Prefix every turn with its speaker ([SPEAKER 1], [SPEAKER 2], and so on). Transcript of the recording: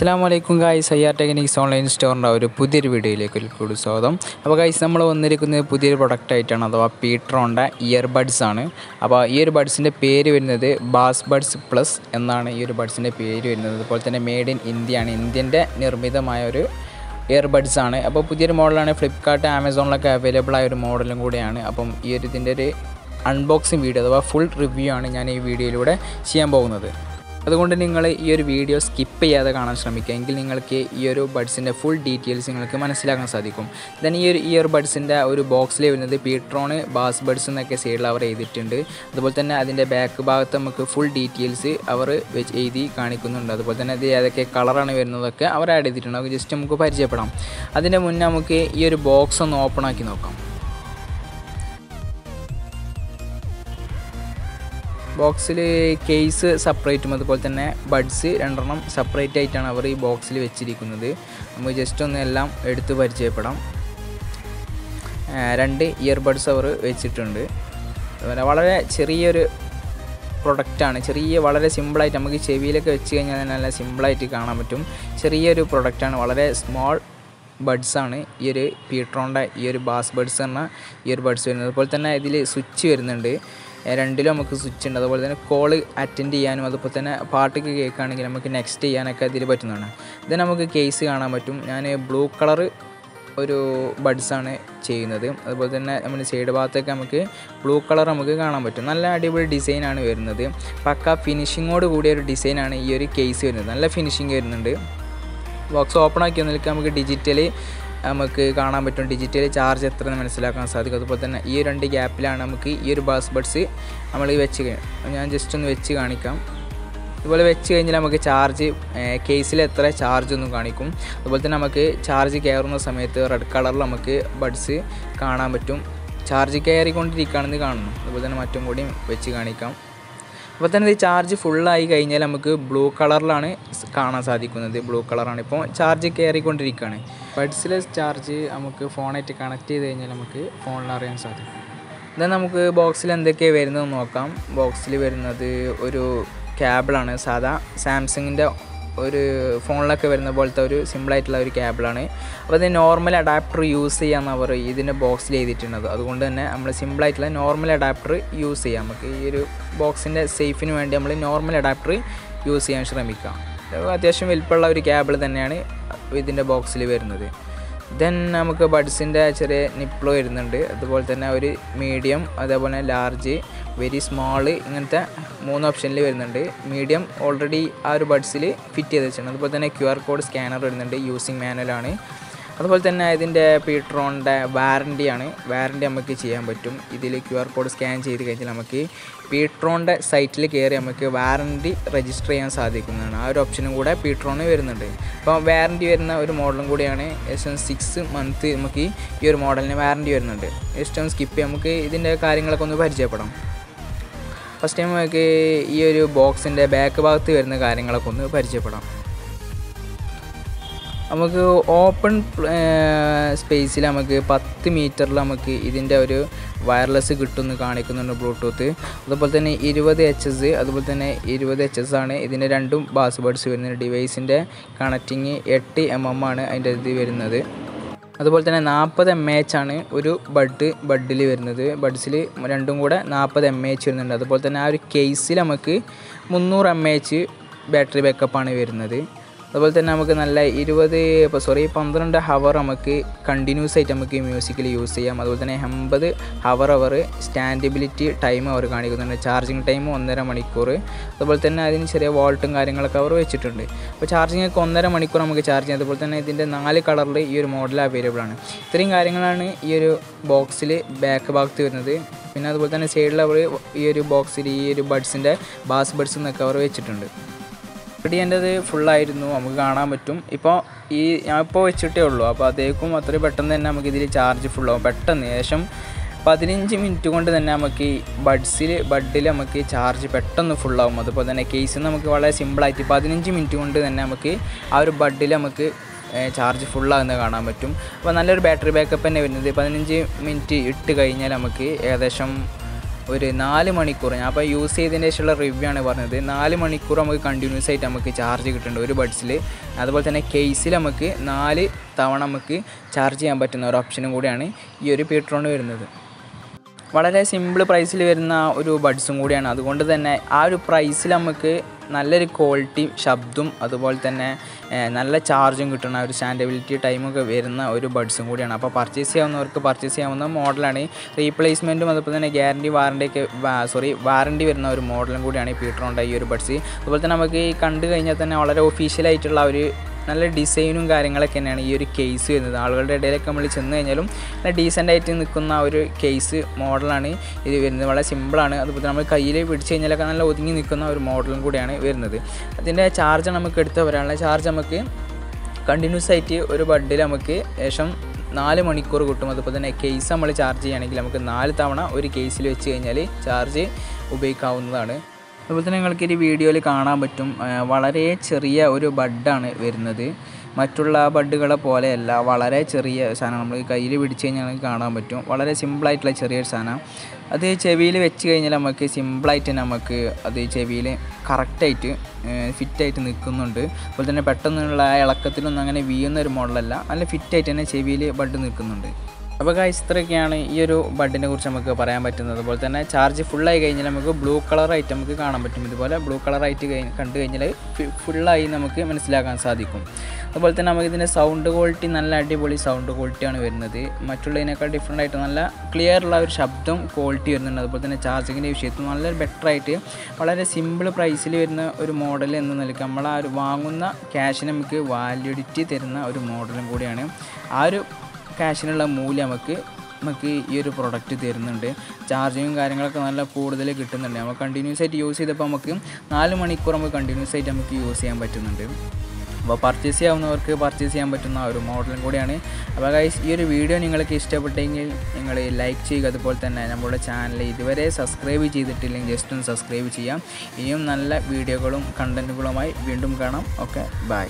[SPEAKER 1] Assalamualaikum guys, technics online store ഒരു പുതിയൊരു വീഡിയോയിലേക്ക് ഒരിക്കൽ സ്വാഗതം. അപ്പോൾ ഗൈസ് നമ്മൾ വന്നിരിക്കുന്നത് പുതിയൊരു പ്രൊഡക്റ്റ് ആയിട്ടാണ്, അഥവാ പീട്രോണിൻ്റെ ഇയർബഡ്സ് ആണ്. അപ്പോൾ ഈ ഒരു ബഡ്സിൻ്റെ പേര് വരുന്നത് ബാസ്ബഡ്സ് പ്ലസ് എന്നാണ് ഈ ഒരു ബഡ്സിൻ്റെ പേര് വരുന്നത്. അതുപോലെ തന്നെ മെയ്ഡ് ഇൻ ഇന്ത്യ ആണ്, ഇന്ത്യൻ്റെ നിർമ്മിതമായ ഒരു ഇയർബഡ്സ് ആണ്. അപ്പോൾ പുതിയൊരു മോഡലാണ്, ഫ്ലിപ്കാർട്ട് ആമസോണിലൊക്കെ അവൈലബിൾ ആയ ഒരു മോഡലും കൂടിയാണ്. അപ്പം ഈ ഒരു ഇതിൻ്റെ ഒരു അൺബോക്സിങ് വീഡിയോ അഥവാ ഫുൾ റിവ്യൂ ആണ് ഞാൻ ഈ വീഡിയോയിലൂടെ ചെയ്യാൻ പോകുന്നത്. അതുകൊണ്ട് നിങ്ങൾ ഈ ഒരു വീഡിയോ സ്കിപ്പ് ചെയ്യാതെ കാണാൻ ശ്രമിക്കുക, എങ്കിൽ നിങ്ങൾക്ക് ഈ ഒരു ബഡ്സിൻ്റെ ഫുൾ ഡീറ്റെയിൽസ് നിങ്ങൾക്ക് മനസ്സിലാക്കാൻ സാധിക്കും. ദെൻ ഈ ഒരു ഇയർ ബഡ്സിൻ്റെ ഒരു ബോക്സിൽ വരുന്നത് പീട്രോൺ ബാസ്ബഡ്സ് എന്നൊക്കെ സൈഡിൽ അവർ എഴുതിയിട്ടുണ്ട്. അതുപോലെ തന്നെ അതിൻ്റെ ബാക്ക് ഭാഗത്ത് നമുക്ക് ഫുൾ ഡീറ്റെയിൽസ് അവർ എഴുതി കാണിക്കുന്നുണ്ട്. അതുപോലെ തന്നെ ഇത് ഏതൊക്കെ കളറാണ് വരുന്നതൊക്കെ അവർ ആഡ് ചെയ്തിട്ടുണ്ട്. അത് ജസ്റ്റ് നമുക്ക് പരിചയപ്പെടാം. അതിൻ്റെ മുന്നേ നമുക്ക് ഈ ഒരു ബോക്സ് ഒന്ന് ഓപ്പൺ ആക്കി നോക്കാം. ബോക്സിൽ കേസ് സെപ്പറേറ്റും അതുപോലെ തന്നെ ബഡ്സ് രണ്ടെണ്ണം സെപ്പറേറ്റ് ആയിട്ടാണ് അവർ ഈ ബോക്സിൽ വെച്ചിരിക്കുന്നത്. നമുക്ക് ജസ്റ്റ് ഒന്ന് എല്ലാം എടുത്ത് പരിചയപ്പെടാം. രണ്ട് ഇയർബഡ്സ് അവർ വെച്ചിട്ടുണ്ട്. അതുപോലെ വളരെ ചെറിയൊരു പ്രൊഡക്റ്റാണ്, വളരെ സിമ്പിളായിട്ട് നമുക്ക് ചെവിയിലൊക്കെ വെച്ച് കഴിഞ്ഞാൽ നല്ല സിമ്പിളായിട്ട് കാണാൻ പറ്റും. ചെറിയൊരു പ്രൊഡക്റ്റാണ്, വളരെ സ്മോൾ ബഡ്സാണ് ഈ ഒരു പീട്രോണിൻ്റെ ഈ ഒരു ബാസ്ബഡ്സ് എന്ന ഇയർബഡ്സ് വരുന്നത്. അതുപോലെ തന്നെ ഇതിൽ സ്വിച്ച് വരുന്നുണ്ട്, രണ്ടിലും നമുക്ക് സ്വിച്ച് ഉണ്ട്. അതുപോലെ തന്നെ കോൾ അറ്റൻഡ് ചെയ്യാനും അതുപോലെ തന്നെ പാട്ടൊക്കെ കേൾക്കുകയാണെങ്കിൽ നമുക്ക് നെക്സ്റ്റ് ചെയ്യാനൊക്കെ ഇതിൽ പറ്റുന്നതാണ്. ഇത് നമുക്ക് കേസ് കാണാൻ പറ്റും. ഞാൻ ബ്ലൂ കളർ ഒരു ബഡ്സാണ് ചെയ്യുന്നത്. അതുപോലെ തന്നെ നമ്മുടെ സൈഡ് ഭാഗത്തൊക്കെ നമുക്ക് ബ്ലൂ കളർ നമുക്ക് കാണാൻ പറ്റും. നല്ല അടിപൊളി ഡിസൈനാണ് വരുന്നത്. പക്ക ഫിനിഷിങ്ങോട് കൂടിയ ഒരു ഡിസൈനാണ് ഈ ഒരു കേസ് വരുന്നത്. നല്ല ഫിനിഷിങ് വരുന്നുണ്ട്. ബോക്സ് ഓപ്പൺ ആക്കി വന്നിട്ട് നമുക്ക് ഡിജിറ്റലി നമുക്ക് കാണാൻ പറ്റും, ഡിജിറ്റൽ ചാർജ് എത്രയെന്ന് മനസ്സിലാക്കാൻ സാധിക്കും. അതുപോലെ തന്നെ ഈ രണ്ട് ഗ്യാപ്പിലാണ് നമുക്ക് ഈ ഒരു ബാസ്ബഡ്സ് നമ്മൾ ഞാൻ ജസ്റ്റ് ഒന്ന് വെച്ച് കാണിക്കാം. അതുപോലെ വെച്ച് കഴിഞ്ഞാൽ നമുക്ക് ചാർജ് കേസിൽ എത്ര ചാർജ് ഒന്നും കാണിക്കും. അതുപോലെ തന്നെ നമുക്ക് ചാർജ് കയറുന്ന സമയത്ത് റെഡ് കളറിൽ നമുക്ക് ബഡ്സ് കാണാൻ പറ്റും. ചാർജ് കയറിക്കൊണ്ടിരിക്കുകയാണെന്ന് കാണുന്നു. അതുപോലെ തന്നെ മറ്റും കൂടി വെച്ച് കാണിക്കാം. അപ്പോൾ തന്നെ ഈ ചാർജ് ഫുള്ളായി കഴിഞ്ഞാൽ നമുക്ക് ബ്ലൂ കളറിലാണ് കാണാൻ സാധിക്കുന്നത്. ബ്ലൂ കളറാണ്, ഇപ്പോൾ ചാർജ് കയറിക്കൊണ്ടിരിക്കുകയാണ്. ബഡ്സിലെ ചാർജ് നമുക്ക് ഫോണായിട്ട് കണക്ട് ചെയ്ത് കഴിഞ്ഞാൽ നമുക്ക് ഫോണിൽ അറിയാൻ സാധിക്കും. എന്നാൽ നമുക്ക് ബോക്സിൽ എന്തൊക്കെയാണ് വരുന്നതെന്ന് നോക്കാം. ബോക്സിൽ വരുന്നത് ഒരു കേബിളാണ്, സാധാ സാംസങ്ങിൻ്റെ ഒരു ഫോണിലൊക്കെ വരുന്ന പോലത്തെ ഒരു സിമ്പിളായിട്ടുള്ള ഒരു കേബിളാണ്. അപ്പോൾ ഇത് നോർമൽ അഡാപ്റ്റർ യൂസ് ചെയ്യാമെന്ന് അവർ ഇതിൻ്റെ ബോക്സിൽ എഴുതിയിട്ടുള്ളത്. അതുകൊണ്ട് തന്നെ നമ്മൾ സിമ്പിളായിട്ടുള്ള നോർമൽ അഡാപ്റ്റർ യൂസ് ചെയ്യാം. നമുക്ക് ഈ ഒരു ബോക്സിൻ്റെ സേഫിന് വേണ്ടി നമ്മൾ നോർമൽ അഡാപ്റ്റർ യൂസ് ചെയ്യാൻ ശ്രമിക്കാം. അത്യാവശ്യം വലിപ്പമുള്ള ഒരു കേബിൾ തന്നെയാണ് ഇതിൻ്റെ ബോക്സിൽ വരുന്നത്. ദെൻ നമുക്ക് ബഡ്സിൻ്റെ ചെറിയ നിപ്പിള് വരുന്നുണ്ട്. അതുപോലെ തന്നെ ഒരു മീഡിയം, അതേപോലെ ലാർജ്, വെരി സ്മോള്, ഇങ്ങനത്തെ 3 ഓപ്ഷനിൽ വരുന്നുണ്ട്. മീഡിയം ഓൾറെഡി ആ ഒരു ബഡ്സിൽ ഫിറ്റ് ചെയ്ത് വെച്ചിട്ടുണ്ട്. അതുപോലെ തന്നെ QR കോഡ് സ്കാനർ വരുന്നുണ്ട്, യൂസിങ് മാനുവലാണ്. അതുപോലെ തന്നെ ഇതിൻ്റെ പീട്രോണിൻ്റെ വാറൻറ്റി നമുക്ക് ചെയ്യാൻ പറ്റും. ഇതിൽ QR കോഡ് സ്കാൻ ചെയ്ത് കഴിഞ്ഞാൽ നമുക്ക് പീട്രോണിൻ്റെ സൈറ്റിൽ കയറി നമുക്ക് വാറൻറ്റി രജിസ്റ്റർ ചെയ്യാൻ സാധിക്കുന്നതാണ്. ആ ഒരു ഓപ്ഷനും കൂടെ പീട്രോണിന് വരുന്നുണ്ട്. അപ്പോൾ വാറൻറ്റി വരുന്ന ഒരു മോഡലും കൂടിയാണ്. 6 മന്ത് നമുക്ക് ഈ ഒരു മോഡലിന് വാറൻറ്റി വരുന്നുണ്ട്. ജസ്റ്റ് ഒന്ന് സ്കിപ്പ് ചെയ്യാം, നമുക്ക് ഇതിൻ്റെ കാര്യങ്ങളൊക്കെ ഒന്ന് പരിചയപ്പെടാം. ഫസ്റ്റ് ടൈം നമുക്ക് ഈ ഒരു ബോക്സിൻ്റെ ബാക്ക് ഭാഗത്ത് വരുന്ന കാര്യങ്ങളൊക്കെ ഒന്ന് പരിചയപ്പെടാം. നമുക്ക് ഓപ്പൺ സ്പേസിൽ നമുക്ക് 10 മീറ്ററിൽ നമുക്ക് ഇതിൻ്റെ ഒരു വയർലെസ് കിട്ടുമെന്ന് കാണിക്കുന്നുണ്ട്, ബ്ലൂടൂത്ത്. അതുപോലെ തന്നെ 20 HS, അതുപോലെ തന്നെ 20 HS ആണ് ഇതിൻ്റെ രണ്ടും ബാസ്ബഡ്സ് വരുന്നത്. ഡിവൈസിൻ്റെ കണക്റ്റിങ് 8 mm ആണ് അതിൻ്റെ ഇത് വരുന്നത്. അതുപോലെ തന്നെ 40 mAh ആണ് ഒരു ബഡിൽ വരുന്നത്. ബഡ്സിൽ രണ്ടും കൂടെ 40 mAh വരുന്നുണ്ട്. അതുപോലെ തന്നെ ആ ഒരു കേസിൽ നമുക്ക് 300 mAh ബാറ്ററി ബാക്കപ്പാണ് വരുന്നത്. അതുപോലെ തന്നെ നമുക്ക് നല്ല 12 ഹവർ നമുക്ക് കണ്ടിന്യൂസ് ആയിട്ട് നമുക്ക് മ്യൂസിക്കിൽ യൂസ് ചെയ്യാം. അതുപോലെ തന്നെ 80 ഹവർ സ്റ്റാൻഡബിലിറ്റി ടൈം അവർ കാണിക്കുന്നുണ്ട്. ചാർജിങ് ടൈം 1.5 മണിക്കൂർ. അതുപോലെ തന്നെ അതിന് ചെറിയ വോൾട്ടും കാര്യങ്ങളൊക്കെ അവർ വെച്ചിട്ടുണ്ട്. അപ്പോൾ ചാർജിങ് ഒക്കെ 1.5 മണിക്കൂർ നമുക്ക് ചാർജ് ചെയ്യാം. അതുപോലെ തന്നെ ഇതിൻ്റെ 4 കളറിൽ ഈ ഒരു മോഡൽ അവൈലബിൾ ആണ്. ഇത്രയും കാര്യങ്ങളാണ് ഈ ഒരു ബോക്സിൽ ബാക്ക് ഭാഗത്ത് വരുന്നത്. പിന്നെ അതുപോലെ തന്നെ സൈഡിൽ അവർ ഈ ഒരു ബോക്സിൽ ഈ ഒരു ബഡ്സിൻ്റെ ബാസ്ബഡ്സ് എന്നൊക്കെ അവർ വെച്ചിട്ടുണ്ട്. റെഡി ചെയ്യേണ്ടത് ഫുള്ളായിരുന്നു, നമുക്ക് കാണാൻ പറ്റും. ഞാനിപ്പോൾ വെച്ചിട്ടേ ഉള്ളൂ. അപ്പോൾ അതേക്കും അത്രയും പെട്ടെന്ന് തന്നെ നമുക്കിതിൽ ചാർജ് ഫുള്ളാവും. പെട്ടെന്ന് ഏകദേശം 15 മിനിറ്റ് കൊണ്ട് തന്നെ നമുക്ക് ബഡിൽ നമുക്ക് ചാർജ് പെട്ടെന്ന് ഫുള്ളാവും. അതുപോലെ തന്നെ കേസിൽ നമുക്ക് വളരെ സിമ്പിളായിട്ട് 15 മിനിറ്റ് കൊണ്ട് തന്നെ നമുക്ക് ആ ഒരു ബഡിൽ നമുക്ക് ചാർജ് ഫുള്ളാകുന്നത് കാണാൻ പറ്റും. അപ്പോൾ നല്ലൊരു ബാറ്ററി ബാക്കപ്പ് തന്നെ വരുന്നത്. 15 മിനിറ്റ് ഇട്ട് കഴിഞ്ഞാൽ നമുക്ക് ഏകദേശം ഒരു 4 മണിക്കൂർ ഞാൻ അപ്പോൾ യൂസ് ചെയ്തതിന് ശേഷമുള്ള റിവ്യൂ ആണ് പറഞ്ഞത്. 4 മണിക്കൂർ നമുക്ക് കണ്ടിന്യൂസ് ആയിട്ട് നമുക്ക് ചാർജ് കിട്ടുന്നുണ്ട് ഒരു ബഡ്സിൽ. അതുപോലെ തന്നെ കേസിൽ നമുക്ക് 4 തവണ നമുക്ക് ചാർജ് ചെയ്യാൻ പറ്റുന്ന ഒരു ഓപ്ഷനും കൂടിയാണ് ഈ ഒരു Ptron വരുന്നത്. വളരെ സിമ്പിൾ പ്രൈസിൽ വരുന്ന ഒരു ബഡ്സും കൂടിയാണ്. അതുകൊണ്ട് തന്നെ ആ ഒരു പ്രൈസിൽ നമുക്ക് നല്ലൊരു ക്വാളിറ്റി ശബ്ദവും അതുപോലെ തന്നെ നല്ല ചാർജും കിട്ടുന്ന ഒരു സ്റ്റാൻഡബിലിറ്റി ടൈമൊക്കെ വരുന്ന ഒരു ബഡ്സും കൂടിയാണ്. അപ്പോൾ പർച്ചേസ് ചെയ്യാവുന്നവർക്ക് പർച്ചേസ് ചെയ്യാവുന്ന മോഡലാണ്. റീപ്ലേസ്മെൻറ്റും അതുപോലെ തന്നെ വാറണ്ടി വരുന്ന ഒരു മോഡലും കൂടിയാണ് ഈ Ptronൻ്റെ ഈ ഒരു ബഡ്സ്. അതുപോലെ തന്നെ നമുക്ക് ഈ കണ്ടു കഴിഞ്ഞാൽ തന്നെ വളരെ ഒഫീഷ്യലായിട്ടുള്ള ഒരു നല്ല ഡിസൈനും കാര്യങ്ങളൊക്കെ തന്നെയാണ് ഈ ഒരു കേസ് വരുന്നത്. ആളുകളുടെ ഇടയിലൊക്കെ നമ്മൾ ചെന്ന് കഴിഞ്ഞാലും നല്ല ഡീസൻ്റായിട്ട് നിൽക്കുന്ന ഒരു കേസ് മോഡലാണ് ഇത് വരുന്നത്. വളരെ സിമ്പിളാണ്. അതുപോലെ നമ്മൾ കയ്യിൽ പിടിച്ച് കഴിഞ്ഞാലൊക്കെ നല്ല ഒതുങ്ങി നിൽക്കുന്ന ഒരു മോഡലും കൂടിയാണ് വരുന്നത്. അതിൻ്റെ ചാർജ് നമുക്ക് എടുത്ത് വരാനുള്ള ചാർജ് നമുക്ക് കണ്ടിന്യൂസ് ആയിട്ട് ഒരു ബഡിൽ നമുക്ക് ശേഷം 4 മണിക്കൂർ കിട്ടും. അതുപോലെ തന്നെ കേസ് നമ്മൾ ചാർജ് ചെയ്യുകയാണെങ്കിൽ നമുക്ക് 4 തവണ ഒരു കേസിൽ വെച്ച് കഴിഞ്ഞാൽ ചാർജ് ഉപയോഗിക്കാവുന്നതാണ്. അതുപോലെ തന്നെ നിങ്ങൾക്ക് ഈ വീഡിയോയിൽ കാണാൻ പറ്റും വളരെ ചെറിയ ഒരു ബഡാണ് വരുന്നത്. മറ്റുള്ള ബഡുകളെ പോലെയല്ല, വളരെ ചെറിയ സാധനം. നമ്മൾ കയ്യിൽ പിടിച്ച് കഴിഞ്ഞാൽ നമുക്ക് കാണാൻ പറ്റും. വളരെ സിമ്പിളായിട്ടുള്ള ചെറിയൊരു സാധനം. അത് ചെവിയിൽ വെച്ച് കഴിഞ്ഞാൽ നമുക്ക് സിമ്പിളായിട്ട് നമുക്ക് അത് ചെവിയിൽ കറക്റ്റായിട്ട് ഫിറ്റായിട്ട് നിൽക്കുന്നുണ്ട്. അതുപോലെ തന്നെ പെട്ടെന്നുള്ള ഇളക്കത്തിലൊന്നും അങ്ങനെ വീഴുന്ന ഒരു മോഡലല്ല, നല്ല ഫിറ്റായിട്ട് തന്നെ ചെവിയിൽ ബഡ് നിൽക്കുന്നുണ്ട്. അപ്പോൾ ഗൈസ് ഇത്രയൊക്കെയാണ് ഈ ഒരു ബഡിനെ കുറിച്ച് നമുക്ക് പറയാൻ പറ്റുന്നത്. അതുപോലെ തന്നെ ചാർജ് ഫുള്ളായി കഴിഞ്ഞാൽ നമുക്ക് ബ്ലൂ കളറായിട്ട് നമുക്ക് കാണാൻ പറ്റും. ഇതുപോലെ ബ്ലൂ കളറായിട്ട് കണ്ടു കഴിഞ്ഞാൽ ഫുള്ളായി നമുക്ക് മനസ്സിലാക്കാൻ സാധിക്കും. അതുപോലെ തന്നെ നമുക്ക് ഇതിൻ്റെ സൗണ്ട് ക്വാളിറ്റി നല്ല അടിപൊളി സൗണ്ട് ക്വാളിറ്റിയാണ് വരുന്നത്. മറ്റുള്ളതിനേക്കാൾ ഡിഫറെൻ്റ് ആയിട്ട് നല്ല ക്ലിയർ ഉള്ള ഒരു ശബ്ദം ക്വാളിറ്റി വരുന്നുണ്ട്. അതുപോലെ തന്നെ ചാർജിങ്ങിൻ്റെ വിഷയത്തിൽ നല്ല ബെറ്ററായിട്ട് വളരെ സിമ്പിൾ പ്രൈസിൽ വരുന്ന ഒരു മോഡൽ എന്ന നിലയ്ക്ക് നമ്മൾ ആ ഒരു വാങ്ങുന്ന ക്യാഷിന് നമുക്ക് വാലിഡിറ്റി തരുന്ന ഒരു മോഡലും കൂടിയാണ്. ആ ഒരു ക്യാഷിനുള്ള മൂല്യം നമുക്ക് ഈ ഒരു പ്രൊഡക്റ്റ് തരുന്നുണ്ട്. ചാർജിങ്ങും കാര്യങ്ങളൊക്കെ നല്ല കൂടുതൽ കിട്ടുന്നുണ്ട്. നമ്മൾ കണ്ടിന്യൂസ് ആയിട്ട് യൂസ് ചെയ്തപ്പോൾ നമുക്ക് 4 മണിക്കൂർ നമുക്ക് കണ്ടിന്യൂസ് ആയിട്ട് നമുക്ക് യൂസ് ചെയ്യാൻ പറ്റുന്നുണ്ട്. അപ്പോൾ പർച്ചേസ് ചെയ്യാവുന്നവർക്ക് പർച്ചേസ് ചെയ്യാൻ പറ്റുന്ന ഒരു മോഡലും കൂടിയാണ്. അപ്പോൾ ഗൈസ് ഈ ഒരു വീഡിയോ നിങ്ങൾക്ക് ഇഷ്ടപ്പെട്ടെങ്കിൽ നിങ്ങൾ ലൈക്ക് ചെയ്യുക. അതുപോലെ തന്നെ നമ്മുടെ ചാനൽ ഇതുവരെ സബ്സ്ക്രൈബ് ചെയ്തിട്ടില്ലെങ്കിൽ ജസ്റ്റ് ഒന്ന് സബ്സ്ക്രൈബ് ചെയ്യാം. ഇനിയും നല്ല വീഡിയോകളും കണ്ടൻറ്റുകളുമായി വീണ്ടും കാണാം. Okay, by.